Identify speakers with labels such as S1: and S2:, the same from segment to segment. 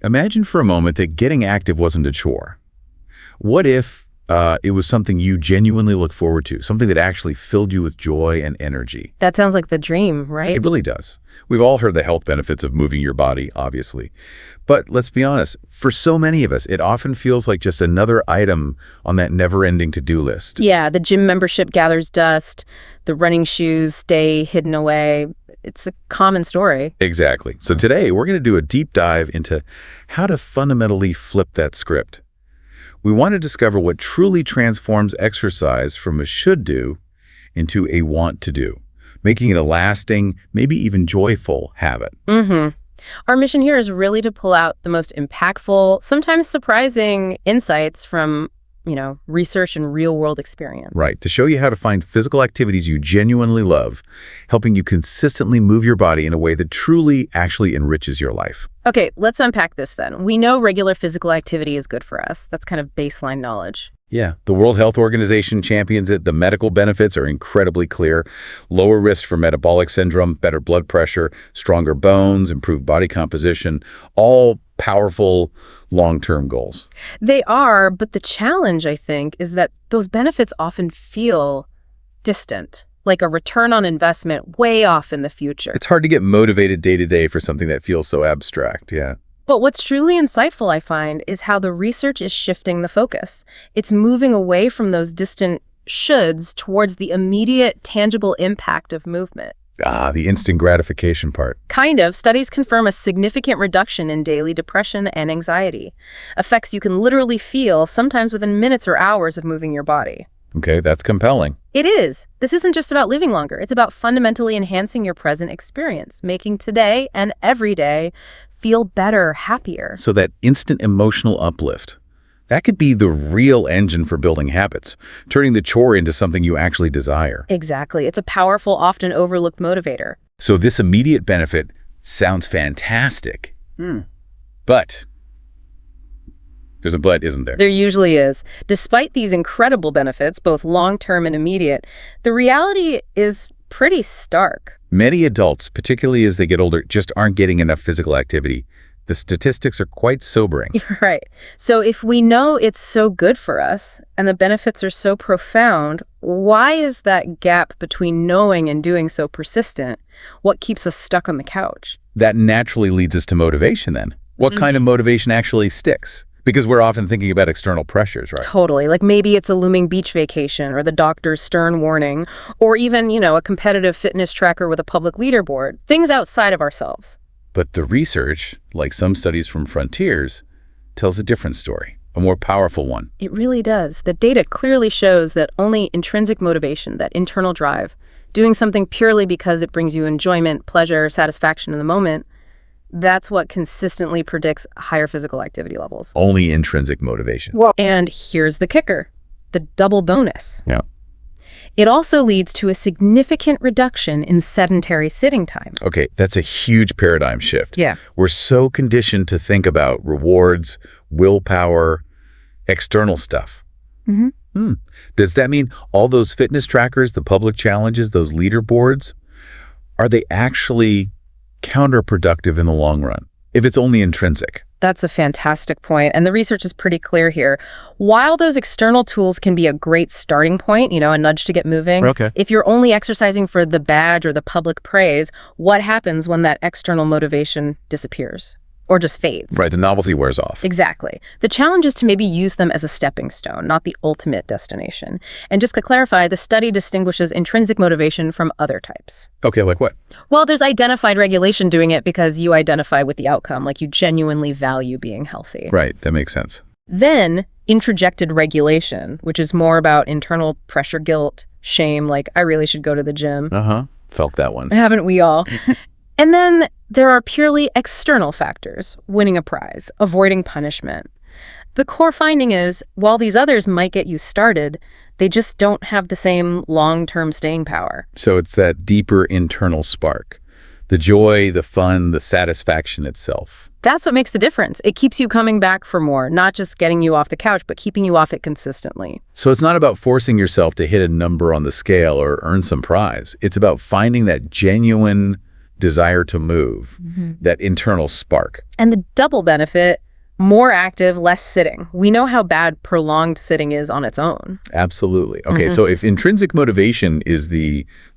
S1: Imagine for a moment that getting active wasn't a chore. What if it was something you genuinely look forward to, something that actually filled you with joy and energy?
S2: That sounds like the dream, right?
S1: It really does. We've all heard the health benefits of moving your body, obviously. But let's be honest, for so many of us, it often feels like just another item on that never-ending to-do list.
S2: Yeah, the gym membership gathers dust, the running shoes stay hidden away. It's a common story.
S1: Exactly. So today, we're going to do a deep dive into how to fundamentally flip that script. We want to discover what truly transforms exercise from a should-do into a want-to-do, making it a lasting, maybe even joyful habit.
S2: Our mission here is really to pull out the most impactful, sometimes surprising insights from, research and real-world experience.
S1: Right, to show you how to find physical activities you genuinely love, helping you consistently move your body in a way that truly actually enriches your life.
S2: Okay, let's unpack this then. We know regular physical activity is good for us. That's kind of baseline knowledge.
S1: Yeah, the World Health Organization champions it. The medical benefits are incredibly clear. Lower risk for metabolic syndrome, better blood pressure, stronger bones, improved body composition, all powerful long-term goals.
S2: They are, but the challenge, I think, is that those benefits often feel distant, like a return on investment way off in the future.
S1: It's hard to get motivated day to day for something that feels so abstract, yeah.
S2: But what's truly insightful, I find, is how the research is shifting the focus. It's moving away from those distant shoulds towards the immediate, tangible impact of movement.
S1: The instant gratification part.
S2: Kind of. Studies confirm a significant reduction in daily depression and anxiety. Effects you can literally feel, sometimes within minutes or hours of moving your body.
S1: Okay, that's compelling.
S2: It is. This isn't just about living longer. It's about fundamentally enhancing your present experience, making today and every day feel better, happier.
S1: So that instant emotional uplift, that could be the real engine for building habits, turning the chore into something you actually desire.
S2: Exactly. It's a powerful, often overlooked motivator.
S1: So this immediate benefit sounds fantastic. But there's a but, isn't there?
S2: There usually is. Despite these incredible benefits, both long-term and immediate, the reality is pretty stark.
S1: Many adults, particularly as they get older, just aren't getting enough physical activity. The statistics are quite sobering.
S2: Right. So if we know it's so good for us and the benefits are so profound, why is that gap between knowing and doing so persistent? What keeps us stuck on the couch?
S1: That naturally leads us to motivation then. What kind of motivation actually sticks? Because we're often thinking about external pressures, right?
S2: Totally. Like maybe it's a looming beach vacation or the doctor's stern warning, or even, a competitive fitness tracker with a public leaderboard. Things outside of ourselves.
S1: But the research, like some studies from Frontiers, tells a different story, a more powerful one.
S2: It really does. The data clearly shows that only intrinsic motivation, that internal drive, doing something purely because it brings you enjoyment, pleasure, satisfaction in the moment, that's what consistently predicts higher physical activity levels.
S1: Only intrinsic motivation.
S2: Well, and here's the kicker, the double bonus.
S1: Yeah.
S2: It also leads to a significant reduction in sedentary sitting time.
S1: Okay, that's a huge paradigm shift.
S2: Yeah.
S1: We're so conditioned to think about rewards, willpower, external stuff. Does that mean all those fitness trackers, the public challenges, those leaderboards, are they actually counterproductive in the long run if it's only intrinsic?
S2: That's a fantastic point, and the research is pretty clear here. While those external tools can be a great starting point, a nudge to get moving, if you're only exercising for the badge or the public praise, what happens when that external motivation disappears? Or just fades?
S1: Right, the novelty wears off.
S2: Exactly. The challenge is to maybe use them as a stepping stone, not the ultimate destination. And just to clarify, the study distinguishes intrinsic motivation from other types.
S1: Okay, like what?
S2: Well, there's identified regulation doing it because you identify with the outcome, like you genuinely value being healthy.
S1: Right, that makes sense.
S2: Then introjected regulation, which is more about internal pressure, guilt, shame, like I really should go to the gym.
S1: Felt that one.
S2: Haven't we all? And then there are purely external factors, winning a prize, avoiding punishment. The core finding is, while these others might get you started, they just don't have the same long-term staying power.
S1: So it's that deeper internal spark, the joy, the fun, the satisfaction itself.
S2: That's what makes the difference. It keeps you coming back for more, not just getting you off the couch, but keeping you off it consistently.
S1: So it's not about forcing yourself to hit a number on the scale or earn some prize. It's about finding that genuine desire to move, that internal spark.
S2: And the double benefit, more active, less sitting. We know how bad prolonged sitting is on its own.
S1: Absolutely. Okay, so if intrinsic motivation is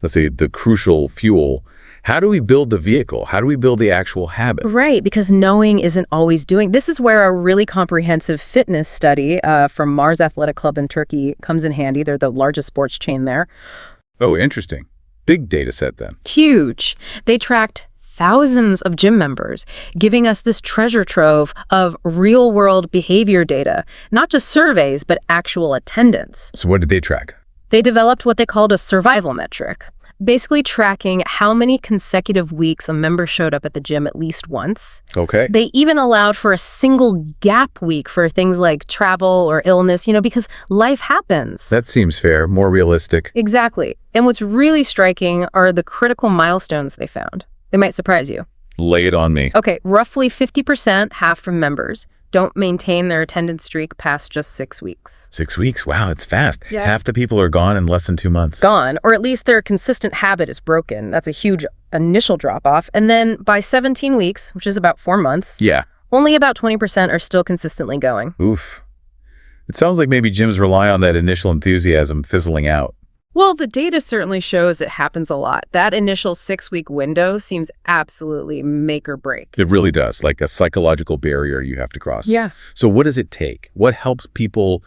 S1: let's say, the crucial fuel, how do we build the vehicle? How do we build the actual habit?
S2: Right, because knowing isn't always doing. This is where a really comprehensive fitness study from Mars Athletic Club in Turkey comes in handy. They're the largest sports chain there.
S1: Oh, interesting. Big data set then.
S2: Huge. They tracked thousands of gym members, giving us this treasure trove of real-world behavior data, not just surveys, but actual attendance.
S1: So what did they track?
S2: They developed what they called a survival metric, basically tracking how many consecutive weeks a member showed up at the gym at least once.
S1: Okay.
S2: They even allowed for a single gap week for things like travel or illness, because life happens.
S1: That seems fair, more realistic.
S2: Exactly. And what's really striking are the critical milestones they found. They might surprise you.
S1: Lay it on me.
S2: Okay, roughly 50%, half from members, don't maintain their attendance streak past just 6 weeks.
S1: 6 weeks? Wow, it's fast.
S2: Yeah.
S1: Half the people are gone in less than 2 months.
S2: Gone, or at least their consistent habit is broken. That's a huge initial drop-off. And then by 17 weeks, which is about 4 months, only about 20% are still consistently going.
S1: Oof. It sounds like maybe gyms rely on that initial enthusiasm fizzling out.
S2: Well, the data certainly shows it happens a lot. That initial 6-week window seems absolutely make or break.
S1: It really does, like a psychological barrier you have to cross.
S2: Yeah.
S1: So what does it take? What helps people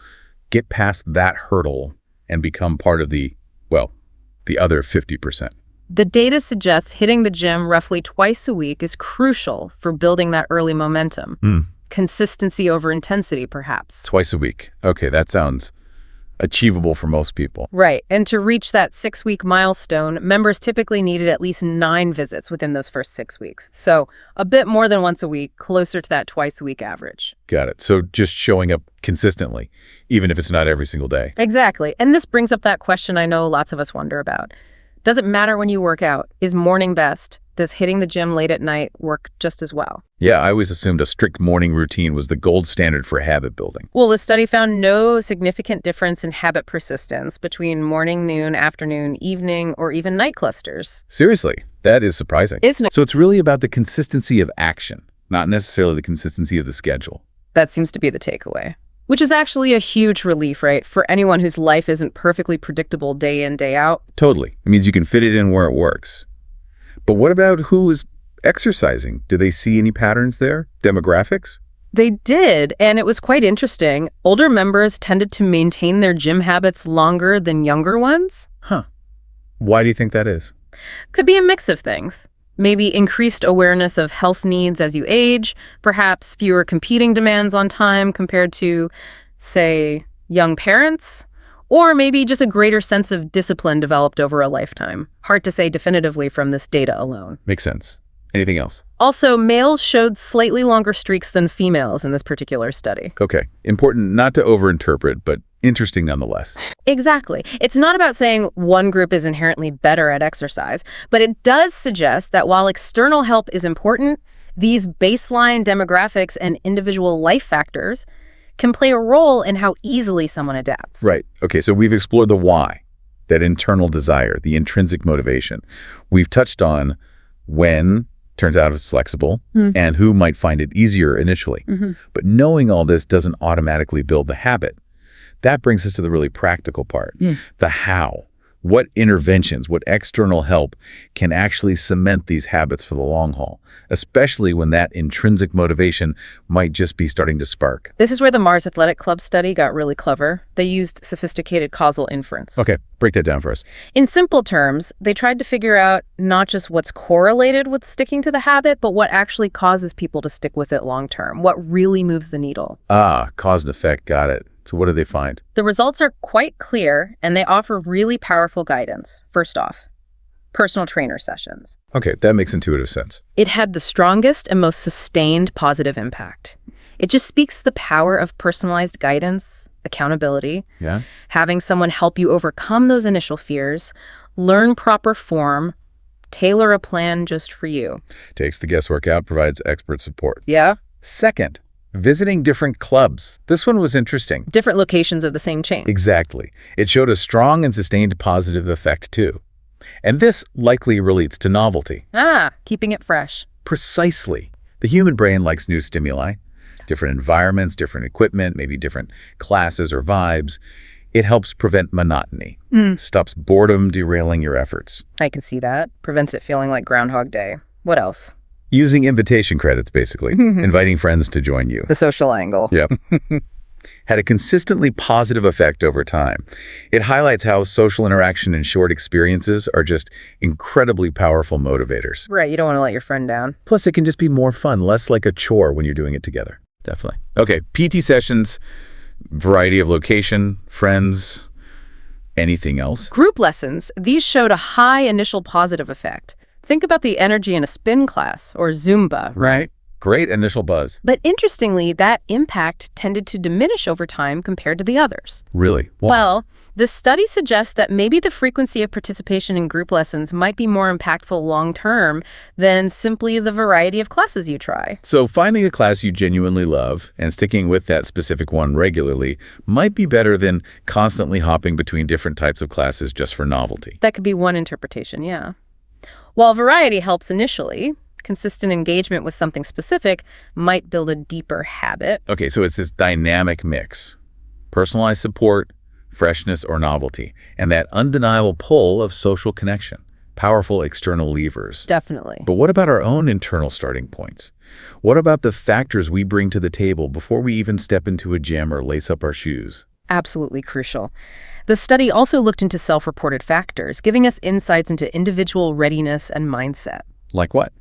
S1: get past that hurdle and become part of the other 50%?
S2: The data suggests hitting the gym roughly twice a week is crucial for building that early momentum. Consistency over intensity, perhaps.
S1: Twice a week. Okay, that sounds achievable for most people.
S2: Right. And to reach that 6-week milestone, members typically needed at least 9 visits within those first 6 weeks. So a bit more than once a week, closer to that twice-a-week average.
S1: Got it. So just showing up consistently, even if it's not every single day.
S2: Exactly. And this brings up that question I know lots of us wonder about. Does it matter when you work out? Is morning best? Does hitting the gym late at night work just as well?
S1: Yeah, I always assumed a strict morning routine was the gold standard for habit building.
S2: Well, the study found no significant difference in habit persistence between morning, noon, afternoon, evening, or even night clusters.
S1: Seriously, that is surprising.
S2: Isn't it?
S1: So it's really about the consistency of action, not necessarily the consistency of the schedule.
S2: That seems to be the takeaway. Which is actually a huge relief, right? For anyone whose life isn't perfectly predictable day in, day out.
S1: Totally. It means you can fit it in where it works. But what about who is exercising? Do they see any patterns there? Demographics?
S2: They did, and it was quite interesting. Older members tended to maintain their gym habits longer than younger ones.
S1: Huh. Why do you think that is?
S2: Could be a mix of things. Maybe increased awareness of health needs as you age, perhaps fewer competing demands on time compared to, say, young parents, or maybe just a greater sense of discipline developed over a lifetime. Hard to say definitively from this data alone.
S1: Makes sense. Anything else?
S2: Also, males showed slightly longer streaks than females in this particular study.
S1: Okay. Important not to overinterpret, but interesting nonetheless.
S2: Exactly. It's not about saying one group is inherently better at exercise, but it does suggest that while external help is important, these baseline demographics and individual life factors can play a role in how easily someone adapts.
S1: Right. Okay, so we've explored the why, that internal desire, the intrinsic motivation. We've touched on when, turns out it's flexible, and who might find it easier initially. But knowing all this doesn't automatically build the habit. That brings us to the really practical part, the how. What interventions, what external help can actually cement these habits for the long haul, especially when that intrinsic motivation might just be starting to spark.
S2: This is where the Mars Athletic Club study got really clever. They used sophisticated causal inference.
S1: Okay, break that down for us.
S2: In simple terms, they tried to figure out not just what's correlated with sticking to the habit, but what actually causes people to stick with it long term, what really moves the needle.
S1: Ah, cause and effect, got it. So what do they find?
S2: The results are quite clear, and they offer really powerful guidance. First off, personal trainer sessions.
S1: Okay, that makes intuitive sense.
S2: It had the strongest and most sustained positive impact. It just speaks to the power of personalized guidance, accountability, having someone help you overcome those initial fears, learn proper form, tailor a plan just for you.
S1: Takes the guesswork out, provides expert support.
S2: Yeah.
S1: Second, visiting different clubs. This one was interesting.
S2: Different locations of the same chain.
S1: Exactly. It showed a strong and sustained positive effect too. And this likely relates to novelty.
S2: Keeping it fresh.
S1: Precisely. The human brain likes new stimuli, different environments, different equipment, maybe different classes or vibes. It helps prevent monotony, stops boredom derailing your efforts.
S2: I can see that. Prevents it feeling like Groundhog Day. What else?
S1: Using invitation credits, basically. Inviting friends to join you.
S2: The social angle.
S1: Yep. Had a consistently positive effect over time. It highlights how social interaction and short experiences are just incredibly powerful motivators.
S2: Right, you don't want to let your friend down.
S1: Plus, it can just be more fun, less like a chore when you're doing it together. Definitely. Okay, PT sessions, variety of location, friends, anything else?
S2: Group lessons. These showed a high initial positive effect. Think about the energy in a spin class or Zumba.
S1: Right. Great initial buzz.
S2: But interestingly, that impact tended to diminish over time compared to the others.
S1: Really? Why?
S2: Well, the study suggests that maybe the frequency of participation in group lessons might be more impactful long-term than simply the variety of classes you try.
S1: So finding a class you genuinely love and sticking with that specific one regularly might be better than constantly hopping between different types of classes just for novelty.
S2: That could be one interpretation, yeah. While variety helps initially, consistent engagement with something specific might build a deeper habit.
S1: Okay, so it's this dynamic mix. Personalized support, freshness, or novelty, and that undeniable pull of social connection. Powerful external levers.
S2: Definitely.
S1: But what about our own internal starting points? What about the factors we bring to the table before we even step into a gym or lace up our shoes?
S2: Absolutely crucial. The study also looked into self-reported factors, giving us insights into individual readiness and mindset.
S1: Like what?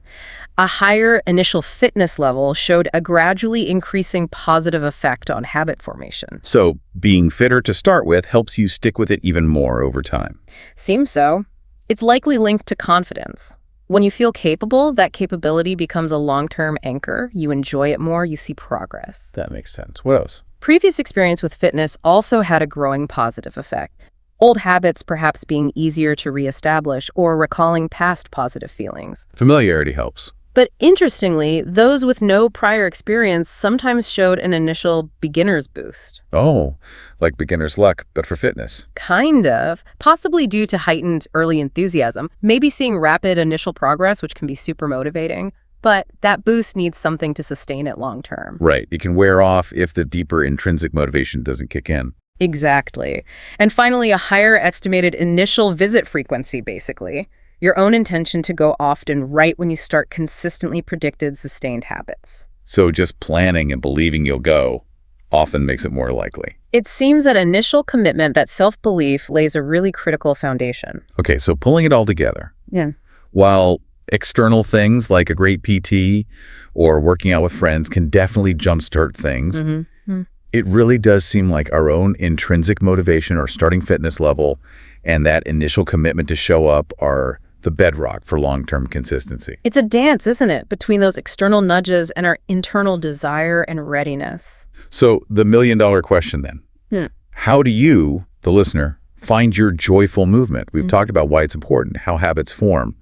S2: A higher initial fitness level showed a gradually increasing positive effect on habit formation.
S1: So being fitter to start with helps you stick with it even more over time.
S2: Seems so. It's likely linked to confidence. When you feel capable, that capability becomes a long-term anchor. You enjoy it more, you see progress.
S1: That makes sense. What else?
S2: Previous experience with fitness also had a growing positive effect. Old habits perhaps being easier to reestablish or recalling past positive feelings.
S1: Familiarity helps.
S2: But interestingly, those with no prior experience sometimes showed an initial beginner's boost.
S1: Oh, like beginner's luck, but for fitness.
S2: Kind of. Possibly due to heightened early enthusiasm. Maybe seeing rapid initial progress, which can be super motivating. But that boost needs something to sustain it long term.
S1: Right. It can wear off if the deeper intrinsic motivation doesn't kick in.
S2: Exactly. And finally, a higher estimated initial visit frequency, basically. Your own intention to go often right when you start consistently predicted sustained habits.
S1: So just planning and believing you'll go often makes it more likely.
S2: It seems that initial commitment, that self-belief, lays a really critical foundation.
S1: Okay, so pulling it all together.
S2: Yeah.
S1: While external things like a great PT or working out with friends can definitely jumpstart things, it really does seem like our own intrinsic motivation or starting fitness level and that initial commitment to show up are the bedrock for long-term consistency.
S2: It's a dance, isn't it, between those external nudges and our internal desire and readiness.
S1: So the million-dollar question then, how do you, the listener, find your joyful movement? We've talked about why it's important, how habits form,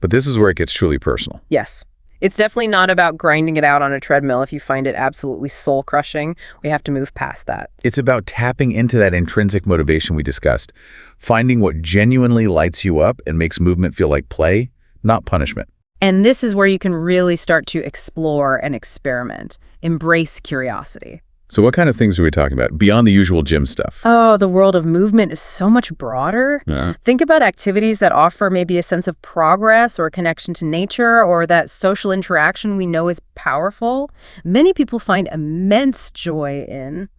S1: but this is where it gets truly personal.
S2: Yes. It's definitely not about grinding it out on a treadmill if you find it absolutely soul-crushing. We have to move past that.
S1: It's about tapping into that intrinsic motivation we discussed, finding what genuinely lights you up and makes movement feel like play, not punishment.
S2: And this is where you can really start to explore and experiment. Embrace curiosity.
S1: So what kind of things are we talking about beyond the usual gym stuff?
S2: Oh, the world of movement is so much broader. Think about activities that offer maybe a sense of progress or a connection to nature or that social interaction we know is powerful. Many people find immense joy in,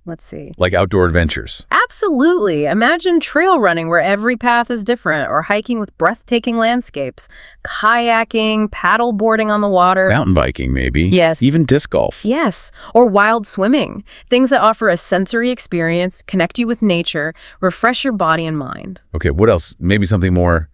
S2: let's see.
S1: Like outdoor adventures.
S2: Absolutely. Imagine trail running where every path is different, or hiking with breathtaking landscapes, kayaking, paddle boarding on the water.
S1: Mountain biking, maybe.
S2: Yes.
S1: Even disc golf.
S2: Yes. Or wild swimming. Things that offer a sensory experience, connect you with nature, refresh your body and mind.
S1: Okay, what else? Maybe something more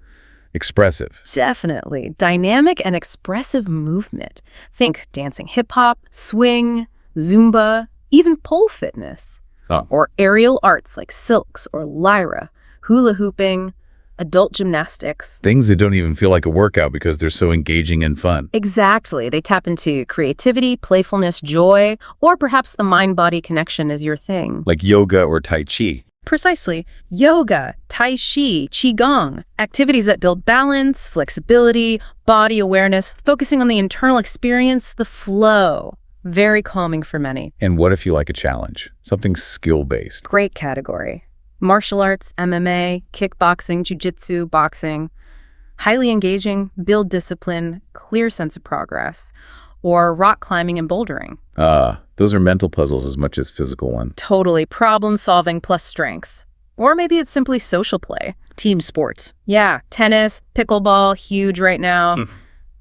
S1: expressive.
S2: Definitely. Dynamic and expressive movement. Think dancing hip-hop, swing, Zumba, even pole fitness. Or aerial arts like silks or lyra, hula hooping, adult gymnastics.
S1: Things that don't even feel like a workout because they're so engaging and fun.
S2: Exactly. They tap into creativity, playfulness, joy, or perhaps the mind-body connection is your thing.
S1: Like yoga or Tai Chi.
S2: Precisely. Yoga, Tai Chi, Qigong, activities that build balance, flexibility, body awareness, focusing on the internal experience, the flow. Very calming for many.
S1: And what if you like a challenge? Something skill-based.
S2: Great category. Martial arts, MMA, kickboxing, jiu-jitsu, boxing. Highly engaging, build discipline, clear sense of progress. Or rock climbing and bouldering.
S1: Those are mental puzzles as much as physical ones.
S2: Totally. Problem solving plus strength. Or maybe it's simply social play.
S3: Team sports.
S2: Yeah, tennis, pickleball, huge right now,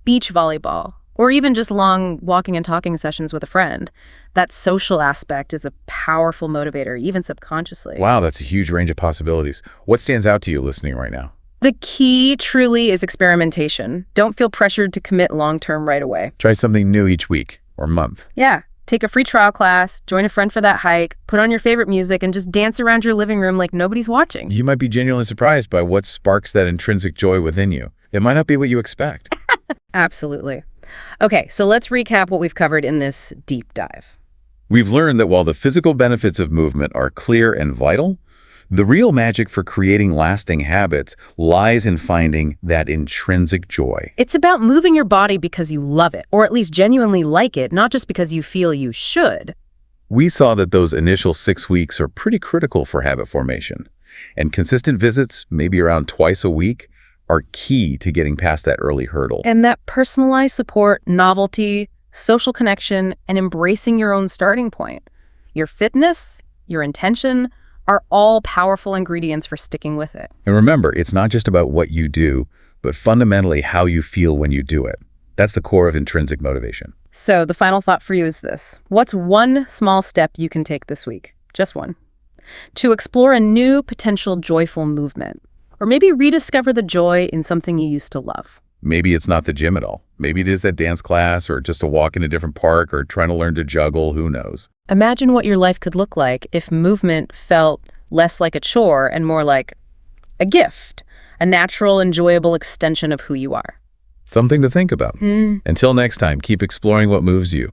S2: beach volleyball, or even just long walking and talking sessions with a friend. That social aspect is a powerful motivator, even subconsciously.
S1: Wow, that's a huge range of possibilities. What stands out to you listening right now?
S2: The key truly is experimentation. Don't feel pressured to commit long-term right away.
S1: Try something new each week or month.
S2: Yeah. Take a free trial class, join a friend for that hike, put on your favorite music, and just dance around your living room like nobody's watching.
S1: You might be genuinely surprised by what sparks that intrinsic joy within you. It might not be what you expect.
S2: Absolutely. Okay, so let's recap what we've covered in this deep dive.
S1: We've learned that while the physical benefits of movement are clear and vital, the real magic for creating lasting habits lies in finding that intrinsic joy.
S2: It's about moving your body because you love it, or at least genuinely like it, not just because you feel you should.
S1: We saw that those initial 6 weeks are pretty critical for habit formation, and consistent visits, maybe around twice a week, are key to getting past that early hurdle.
S2: And that personalized support, novelty, social connection, and embracing your own starting point, your fitness, your intention, are all powerful ingredients for sticking with it.
S1: And remember, it's not just about what you do, but fundamentally how you feel when you do it. That's the core of intrinsic motivation.
S2: So the final thought for you is this. What's one small step you can take this week? Just one. To explore a new potential joyful movement. Or maybe rediscover the joy in something you used to love.
S1: Maybe it's not the gym at all. Maybe it is that dance class or just a walk in a different park or trying to learn to juggle, who knows.
S2: Imagine what your life could look like if movement felt less like a chore and more like a gift, a natural, enjoyable extension of who you are.
S1: Something to think about. Until next time, keep exploring what moves you.